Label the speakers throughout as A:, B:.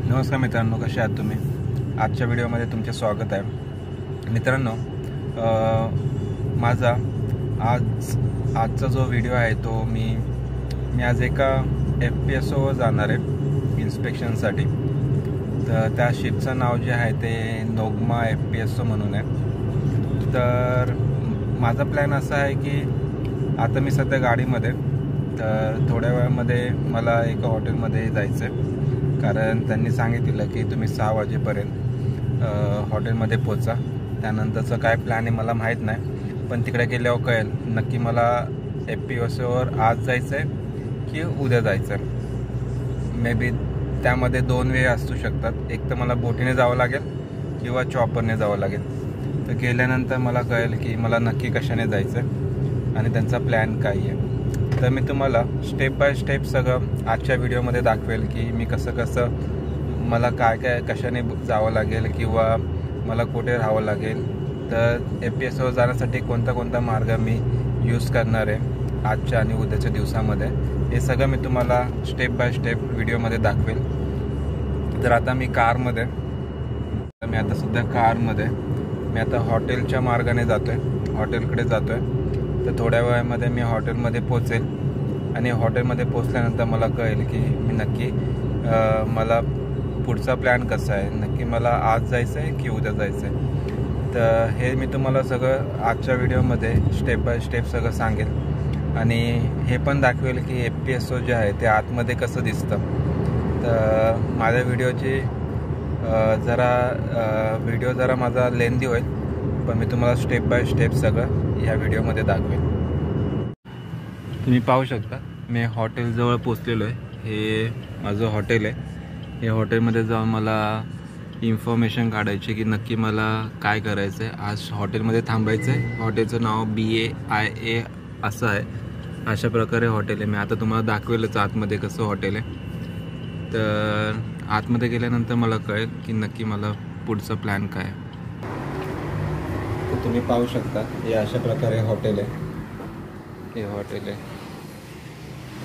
A: नमस्कार मित्रांनो, कसे आहात तुम्ही? आजच्या व्हिडिओमध्ये तुमचे स्वागत आहे. मित्रांनो, माझा आजचा जो व्हिडिओ आहे तो मी आज एका FPSOवर जाणार आहे इन्स्पेक्शनसाठी. तर त्या शिपचं नाव जे आहे ते नोग्मा FPSO म्हणून आहे. तर माझा प्लॅन असा आहे की आता मी सध्या गाडीमध्ये, तर थोड्या वेळामध्ये मला एका हॉटेलमध्ये जायचं आहे. कारण त्यांनी सांगितलं की तुम्ही 6 वाजेपर्यंत हॉटेलमध्ये पोचा. त्यानंतरचं काय प्लॅन आहे मला माहीत नाही, पण तिकडे गेल्यावर कळेल नक्की मला FPSOवर आज जायचं आहे की उद्या जायचं आहे. मे बी त्यामध्ये 2 वे असू शकतात. एक तर मला बोटीने जावं लागेल किंवा चॉपरने जावं लागेल. तर गेल्यानंतर मला कळेल की मला नक्की कशाने जायचं आहे आणि त्यांचा प्लॅन काय आहे. तर मी तुम्हाला स्टेप बाय स्टेप सगळं आजच्या व्हिडिओमध्ये दाखवेल की मी कसं मला काय कशाने जावं लागेल किंवा मला कुठे राहावं लागेल. तर FPSOवर जाण्यासाठी कोणता मार्ग मी यूज करणार आहे आजच्या आणि उद्याच्या दिवसामध्ये, हे सगळं मी तुम्हाला स्टेप बाय स्टेप व्हिडिओमध्ये दाखवेल. तर आता मी आता सध्या कारमध्ये मी आता हॉटेलच्या मार्गाने हॉटेलकडे जातो आहे. तर थोड्या वेळामध्ये मी हॉटेलमध्ये पोचेल आणि हॉटेलमध्ये पोचल्यानंतर मला कळेल की मी नक्की मला पुढचा प्लॅन कसा आहे, नक्की मला आज जायचं आहे की उद्या जायचं आहे. तर हे मी तुम्हाला सगळं आजच्या व्हिडिओमध्ये स्टेप बाय स्टेप सगळं सांगेल आणि हे पण दाखवेल की FPSO जे आहे ते आतमध्ये कसं दिसतं. तर माझ्या व्हिडिओ जरा माझा लेंदी होईल, पण मी तुम्हाला स्टेप बाय स्टेप सगळं या व्हिडिओमध्ये दाखवेल. तुम्ही पाहू शकता मी हॉटेलजवळ पोचलेलो आहे. हे माझं हॉटेल आहे. हे हॉटेलमध्ये जाऊन मला इन्फॉर्मेशन काढायची की नक्की मला काय करायचं आहे. आज हॉटेलमध्ये थांबायचं आहे. हॉटेलचं नाव BAIA असं आहे. अशा प्रकारे हॉटेल आहे. मी आता तुम्हाला दाखवेलच आतमध्ये कसं हॉटेल आहे. तर आतमध्ये गेल्यानंतर मला कळेल की नक्की मला पुढचा प्लॅन काय आहे. तुम्ही पाहू शकता हे अशा प्रकारे हॉटेल आहे. हे हॉटेल आहे.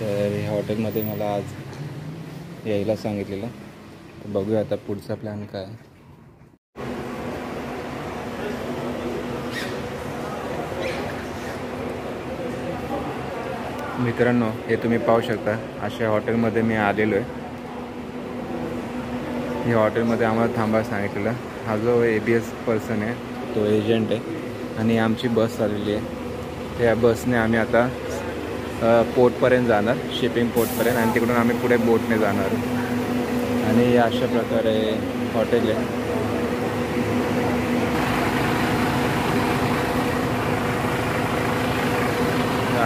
A: तर या हॉटेलमध्ये मला आज यायला सांगितलेलं. तर बघूया आता पुढचा प्लॅन काय आहे. मित्रांनो, हे तुम्ही पाहू शकता अशा हॉटेलमध्ये मी आलेलो आहे. या हॉटेलमध्ये आम्हाला थांबायला सांगितलेलं. हा जो ABS पर्सन आहे तो एजंट आहे आणि आमची बस आलेली आहे. त्या बसने आम्ही आता पोर्टपर्यंत जाणार, शिपिंग पोर्टपर्यंत, आणि तिकडून आम्ही पुढे बोटने जाणार. आणि अशा प्रकारे हॉटेल आहे.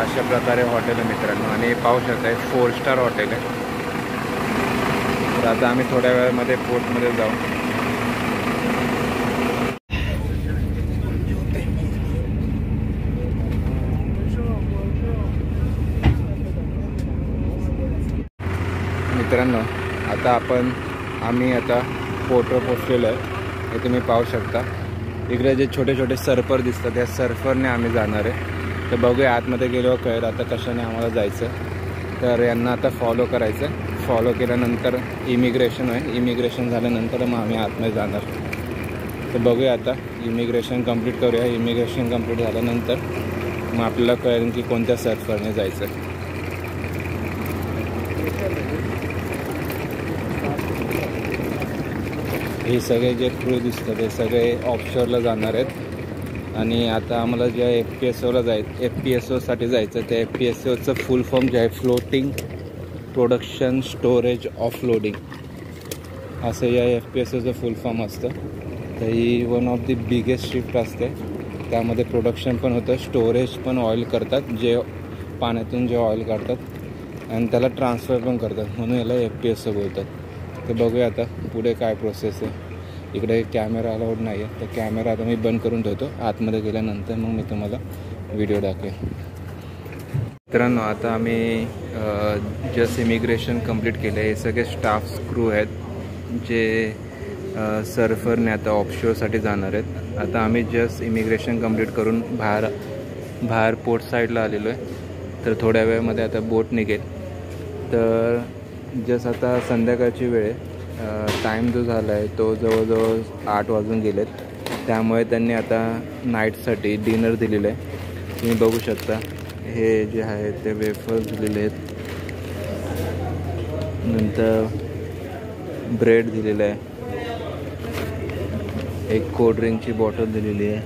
A: अशा प्रकारे हॉटेल आहे मित्रांनो. आणि पाहू शकता 4 स्टार हॉटेल आहे. तर आता आम्ही थोड्या वेळामध्ये पोर्टमध्ये जाऊ. मित्रांनो, आम्ही आता पोर्टवर पोचलेलो आहे. हे तुम्ही पाहू शकता. इकडे जे छोटे छोटे सर्फर दिसतात त्या सर्फरने आम्ही जाणार आहे. तर बघूया आतमध्ये गेल्यावर कळेल आता कशाने आम्हाला जायचं. तर यांना आता फॉलो करायचं. फॉलो केल्यानंतर इमिग्रेशन होईल. इमिग्रेशन झाल्यानंतर मग आम्ही आतमध्ये जाणार. तर बघूया आता इमिग्रेशन कंप्लीट करूया. इमिग्रेशन कंप्लीट झाल्यानंतर मग आपल्याला कळेल की कोणत्या सर्फरने जायचं. हे सगळे जे क्रू दिसतात ते सगळे ऑफशोरला जाणार आहेत. आणि आता आम्हाला ज्या FPSOसाठी जायचं त्या FPSOचं फुल फॉर्म जे आहे फ्लोटिंग प्रोडक्शन स्टोरेज ऑफलोडिंग असं या FPSOचं फुल फॉर्म असतं. तर ही one of the biggest shift असते. त्यामध्ये प्रोडक्शन पण होतं, स्टोरेज पण ऑइल करतात, जे पाण्यातून जे ऑइल काढतात आणि त्याला ट्रान्सफर पण करतात, म्हणून याला FPSO बोलतात. तर बघूया आता पुढे काय प्रोसेस आहे. इकडे कॅमेरा अलाउड नाही आहे, तर कॅमेरा आता मी बंद करून ठेवतो. आतमध्ये गेल्यानंतर मग मी तुम्हाला व्हिडिओ दाखवेन. मित्रांनो, आता आम्ही जस्ट इमिग्रेशन कंप्लीट केलं आहे. हे सगळे स्टाफ क्रू आहेत जे सर्फरने आता ऑफशोरसाठी जाणार आहेत. आता आम्ही जस्ट इमिग्रेशन कंप्लीट करून बाहेर पोर्ट साईडला आलेलो आहे. तर थोड्या वेळामध्ये आता बोट निघेल. तर जस्ट आता संध्याकाळची वेळ आहे. टाईम जो झाला आहे तो जवळजवळ 8 वाजून गेलेत. त्यामुळे त्यांनी आता नाईटसाठी डिनर दिलेलं आहे. तुम्ही बघू शकता हे जे आहे ते वेफर्स दिलेले आहेत, नंतर ब्रेड दिलेलं आहे, एक कोल्ड्रिंकची बॉटल दिलेली आहे,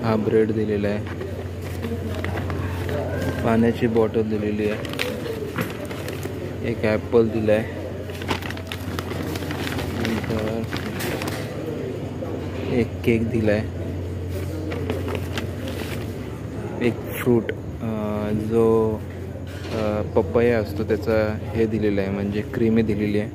A: हा ब्रेड दिलेला आहे, पाण्याची बॉटल दिलेली आहे, एक ॲपल दिला आहे, नंतर एक केक दिला आहे, एक फ्रूट जो पपया असतो त्याचा हे दिलेलं आहे, म्हणजे क्रीमी दिलेली आहे,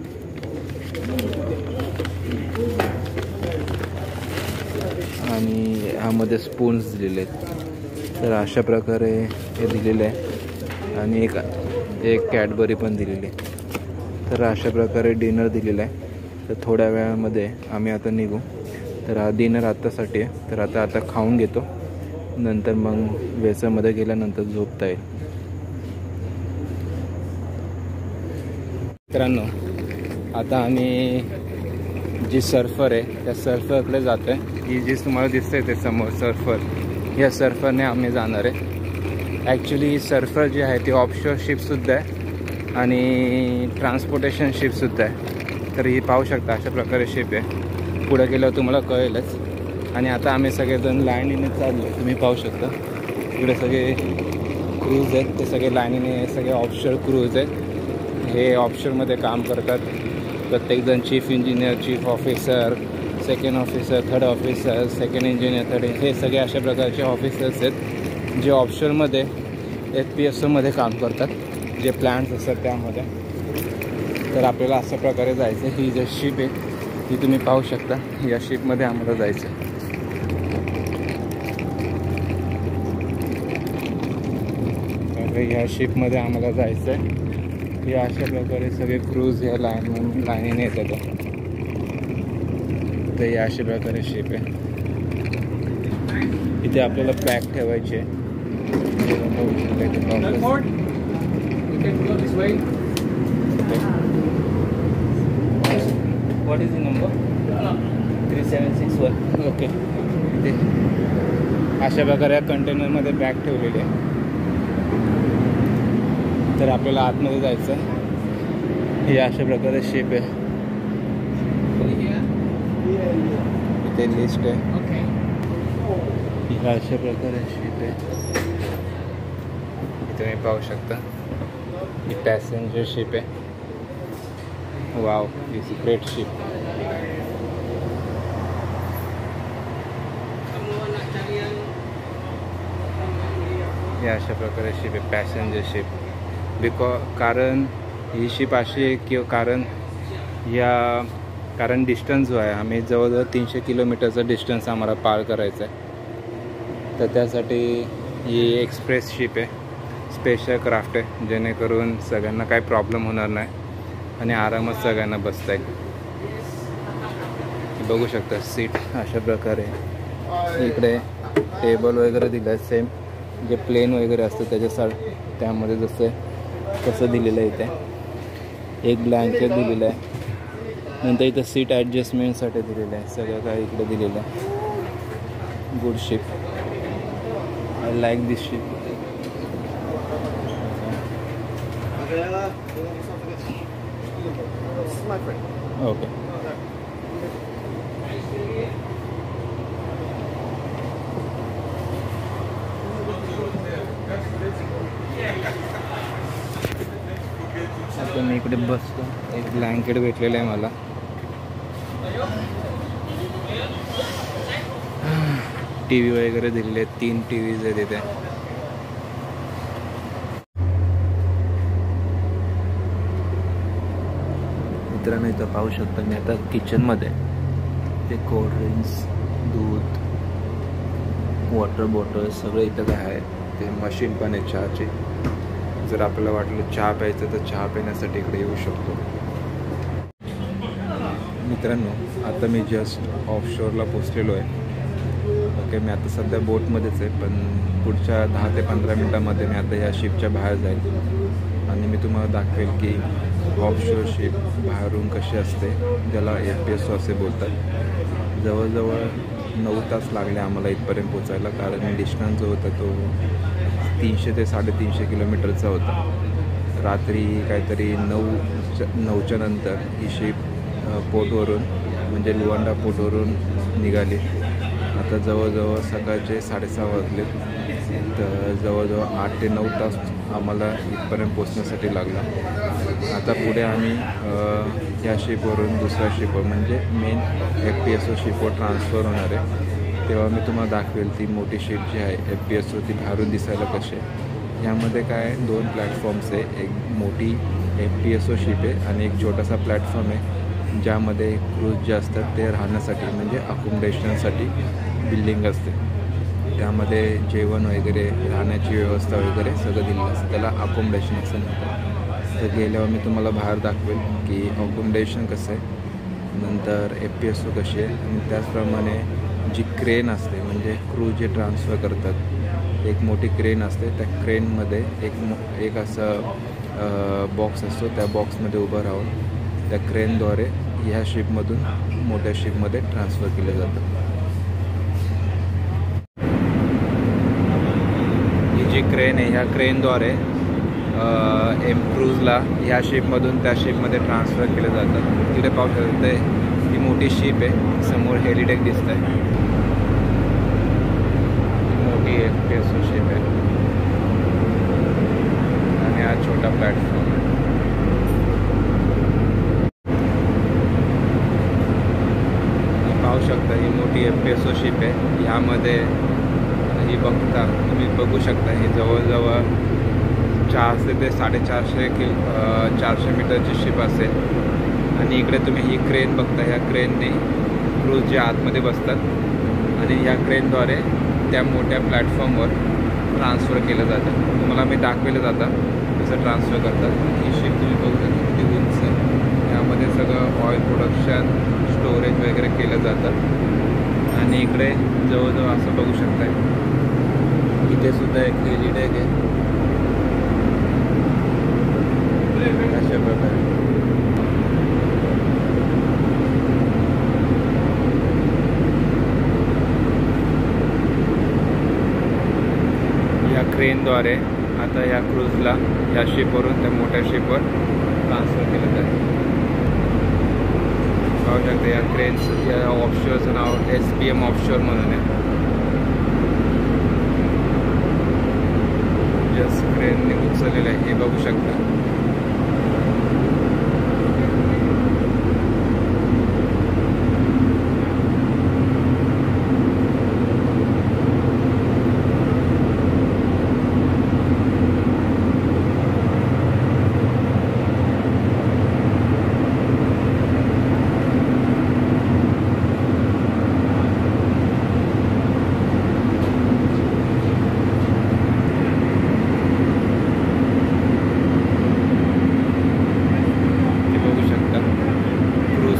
A: आणि ह्यामध्ये स्पून्स दिलेले आहेत. तर अशा प्रकारे हे दिलेलं आहे, आणि एक कॅडबरी पण दिलेली आहे. तर अशा प्रकारे डिनर दिलेलं आहे. तर थोड्या वेळामध्ये आम्ही आता निघू. तर हा डिनर आत्तासाठी आहे. तर आता खाऊन घेतो, नंतर मग वेसामध्ये गेल्यानंतर झोपता येईल. मित्रांनो, आता आम्ही जी सर्फर आहे त्या सर्फरकडे जातो आहे. ही जी तुम्हाला दिसते ते समोर सर्फर, या सर्फरने आम्ही जाणार आहे. ॲक्च्युली सर्फर जी आहे ती ऑफशोर शिपसुद्धा आहे आणि ट्रान्सपोर्टेशन शिपसुद्धा आहे. तर ही पाहू शकता अशा प्रकारे शिप आहे. पुढे गेल्यावर तुम्हाला कळेलच. आणि आता आम्ही सगळेजण लाईनीने चाललो आहे. तुम्ही पाहू शकता इकडे सगळे क्रूज आहेत, ते सगळे लाईनीने सगळे ऑफशोर क्रूज आहेत. हे ऑफशोरमध्ये काम करतात. प्रत्येकजण chief engineer, chief officer, second officer, third officer, second engineer, third, हे सगळे अशा प्रकारचे ऑफिसर्स आहेत जे ऑफशोरमध्ये FPSOमध्ये काम करतात, जे प्लॅन्ट्स असतात त्यामध्ये. तर आपल्याला अशा प्रकारे जायचं. ही जी शिप आहे ती तुम्ही पाहू शकता. या शिपमध्ये आम्हाला जायचं आहे. या शिपमध्ये आम्हाला जायचं आहे. या अशा प्रकारे सगळे क्रूज या लाईनीने येतात. तर या अशा प्रकारे शिप आहे. इथे आपल्याला बॅग ठेवायची आहे. What is the number? 3761. Okay. इथे अशा प्रकारे या कंटेनरमध्ये बॅग ठेवलेली आहे. तर आपल्याला आतमध्ये जायचं आहे. ही अशा प्रकारे शिप आहे. इथे लिस्ट आहे. ही अशा प्रकारे शिप आहे. इथे तुम्ही पाहू शकता ही पॅसेंजर शिप आहे. Wow, it's great ship. ही अशा प्रकारे शिप आहे, पॅसेंजर शिप. कारण ही शिप अशी आहे की कारण डिस्टन्स जो आहे, आम्ही जवळजवळ 300 किलोमीटरचा डिस्टन्स आम्हाला पार करायचा आहे. तर त्यासाठी ही एक्सप्रेस शिप आहे, स्पेशल क्राफ्ट आहे, जेणेकरून सगळ्यांना काही प्रॉब्लेम होणार नाही आणि आरामात सगळ्यांना बसता येईल. बघू शकता सीट अशा प्रकारे. इकडे टेबल वगैरे दिलं आहे, सेम जे प्लेन वगैरे असतं त्याच्यासाठी त्यामध्ये जसं तसं दिलेलं आहे. इथे एक ब्लँकेट दिलेलं आहे. नंतर इथं सीट ॲडजस्टमेंटसाठी दिलेलं आहे. सगळं काय इकडे दिलेलं आहे. Good ship. I like this ship. Okay. आता मी इकडे बसतो. एक ब्लँकेट भेटलेलं आहे मला. TV वगैरे दिलेले आहेत. 3 TVs आहेत इथे. मित्रांनो, इथं पाहू शकता मी आता किचनमध्ये ते कोल्ड्रिंक्स, दूध, वॉटर बॉटल सगळं इथं काय आहे. ते मशीन पण आहे चहाची. जर आपल्याला वाटलं चहा प्यायचं तर चहा पिण्यासाठी इकडे येऊ शकतो. मित्रांनो, आता मी जस्ट ऑफशोअरला पोचलेलो आहे. ओके, मी आता सध्या बोटमध्येच आहे, पण पुढच्या 10 ते 15 मिनटामध्ये मी आता या शिपच्या बाहेर जाईल आणि मी तुम्हाला दाखवेल की ऑफशोर शिप बाहेरून कशी असते, ज्याला FPSO असे बोलतात. जवळजवळ 9 तास लागले आम्हाला इथपर्यंत पोचायला, कारण डिस्टन्स जो होता तो 300 ते 350 किलोमीटरचा होता. रात्री काहीतरी 9च्या नंतर ही शिप पोर्टवरून म्हणजे लुआंडा पोर्टवरून निघाली. आता जवळजवळ सकाळचे 6:30 वाजले, तर जवळजवळ 8 ते 9 तास आम्हाला इथपर्यंत पोचण्यासाठी लागला. आता पुढे आम्ही या शिपवरून दुसऱ्या शिपवर म्हणजे मेन FPSO शिपवर ट्रान्सफर होणार आहे. तेव्हा मी तुम्हाला दाखवेल ती मोठी शिप जी आहे FPSO ती बाहेरून दिसायला कशी आहे. यामध्ये काय 2 प्लॅटफॉर्म्स आहे. एक मोठी FPSO शिप आहे आणि एक छोटासा प्लॅटफॉर्म आहे, ज्यामध्ये क्रूज जे असतात ते राहण्यासाठी म्हणजे अकोमोडेशनसाठी बिल्डिंग असते. त्यामध्ये जेवण वगैरे, राहण्याची व्यवस्था वगैरे सगळं दिलेलं असतं. त्याला अकोमोडेशन असं म्हणतात. तर गेल्यावर मी तुम्हाला बाहेर दाखवेल की अकोमोडेशन कसं आहे, नंतर FPSO कशी आहे, आणि त्याचप्रमाणे जी क्रेन असते म्हणजे क्रूज जे ट्रान्सफर करतात, एक मोठी क्रेन असते. त्या क्रेनमध्ये एक असं बॉक्स असतो. त्या बॉक्समध्ये उभं राहून त्या क्रेनद्वारे ह्या शिपमधून मोठ्या शिपमध्ये ट्रान्सफर केलं जातं. ही जी क्रेन आहे, ह्या क्रेनद्वारे क्रूजला ह्या शिपमधून त्या शिपमध्ये ट्रान्सफर केलं जातं. तिथे पाहू शकते ही मोठी शिप आहे. समोर हेलिडेक दिसत आहे. मोठी FPSO शिप आहे आणि हा छोटा प्लॅटफॉर्म आहे. पाहू शकता ही मोठी FPSO शिप आहे. ह्यामध्ये ही तुम्ही बघू शकता ही जवळजवळ 400 ते 450 मीटरची शिप असेल. आणि इकडे तुम्ही ही क्रेन बघता. ह्या क्रेनने क्रूज जे आतमध्ये बसतात आणि ह्या क्रेनद्वारे त्या मोठ्या प्लॅटफॉर्मवर ट्रान्सफर केलं जातं. तुम्हाला मी दाखवलं जातं कसं ट्रान्सफर करतात. ही शिप तुम्ही बघू शकता किती उंच आहे. यामध्ये सगळं ऑइल प्रोडक्शन, स्टोरेज वगैरे केलं जातं. आणि इकडे जवळजवळ असं बघू शकताय, इथे सुद्धा एक हेलिडेक आहे. अशा प्रकारे या क्रेनद्वारे आता या क्रूजला या शिपवरून त्या मोठ्या शिपवर ट्रान्सफर केलं जातं. पाहू शकता या क्रेन्स, या ऑफशोरचं नाव SPM ऑफशोर म्हणून आहे. जस्ट क्रेनने उचललेलं आहे हे बघू शकता.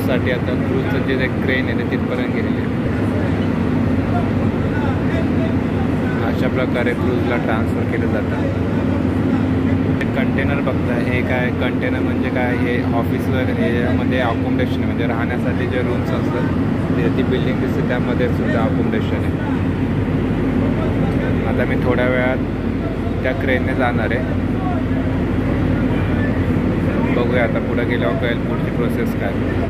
A: साठी आता क्रूजचं जे क्रेन आहे ते तिथपर्यंत गेलेले आहे. अशा प्रकारे क्रूजला ट्रान्सफर केलं जातं. कंटेनर बघता, हे काय कंटेनर म्हणजे काय, हे ऑफिस वगैरे यामध्ये अकोमोडेशन म्हणजे राहण्यासाठी जे रूम्स असतात, ती बिल्डिंग दिसते त्यामध्ये सुद्धा अकोमोडेशन आहे. आता मी थोड्या वेळात त्या क्रेनने जाणार आहे. बघूया आता पुढे गेल्यावर कळेल पुढची प्रोसेस काय.